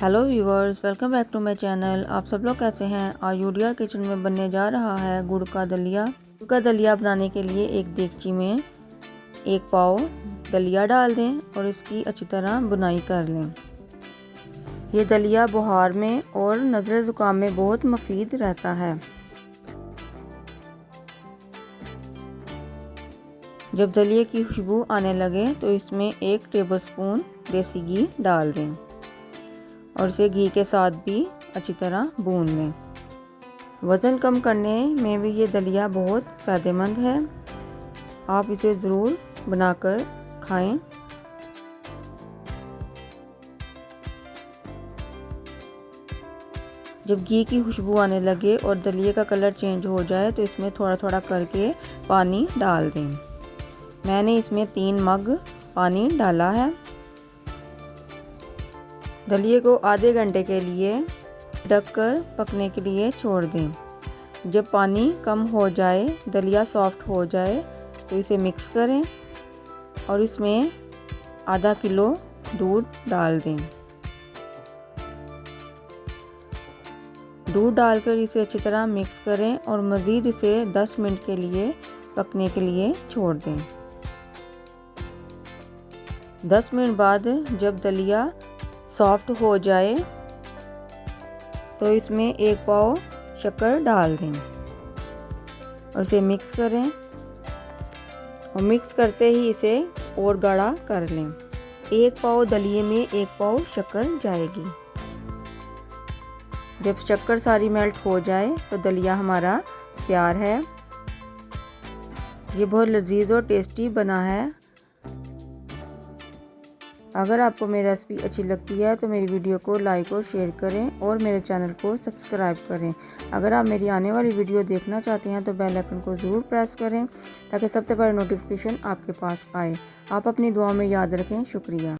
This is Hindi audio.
Hello viewers, welcome back to my channel. आप सब लोग कैसे हैं। आज यूडीआर किचन में बनने जा रहा है गुड़ का दलिया। गुड़ का दलिया बनाने के लिए एक देगची में 1 पाव दलिया डाल दें और इसकी अच्छी तरह बुनाई कर लें। ये दलिया बुखार में और नज़ले ज़ुकाम में बहुत मुफीद रहता है। जब दलिए की खुशबू आने लगे तो इसमें 1 टेबलस्पून देसी घी डाल दें और इसे घी के साथ भी अच्छी तरह भून लें। वज़न कम करने में भी ये दलिया बहुत फ़ायदेमंद है। आप इसे ज़रूर बनाकर खाएं। जब घी की खुशबू आने लगे और दलिए का कलर चेंज हो जाए तो इसमें थोड़ा थोड़ा करके पानी डाल दें। मैंने इसमें 3 मग पानी डाला है। दलिए को आधे घंटे के लिए ढककर पकने के लिए छोड़ दें। जब पानी कम हो जाए, दलिया सॉफ्ट हो जाए तो इसे मिक्स करें और इसमें आधा किलो दूध डाल दें। दूध डालकर इसे अच्छी तरह मिक्स करें और मज़ीद इसे 10 मिनट के लिए पकने के लिए छोड़ दें। 10 मिनट बाद जब दलिया सॉफ्ट हो जाए तो इसमें 1 पाव शक्कर डाल दें और इसे मिक्स करें और मिक्स करते ही इसे और गाढ़ा कर लें। 1 पाव दलिए में 1 पाव शक्कर जाएगी। जब शक्कर सारी मेल्ट हो जाए तो दलिया हमारा तैयार है। ये बहुत लजीज और टेस्टी बना है। अगर आपको मेरी रेसिपी अच्छी लगती है तो मेरी वीडियो को लाइक और शेयर करें और मेरे चैनल को सब्सक्राइब करें। अगर आप मेरी आने वाली वीडियो देखना चाहते हैं तो बेल आइकन को ज़रूर प्रेस करें ताकि सबसे पहले नोटिफिकेशन आपके पास आए। आप अपनी दुआ में याद रखें। शुक्रिया।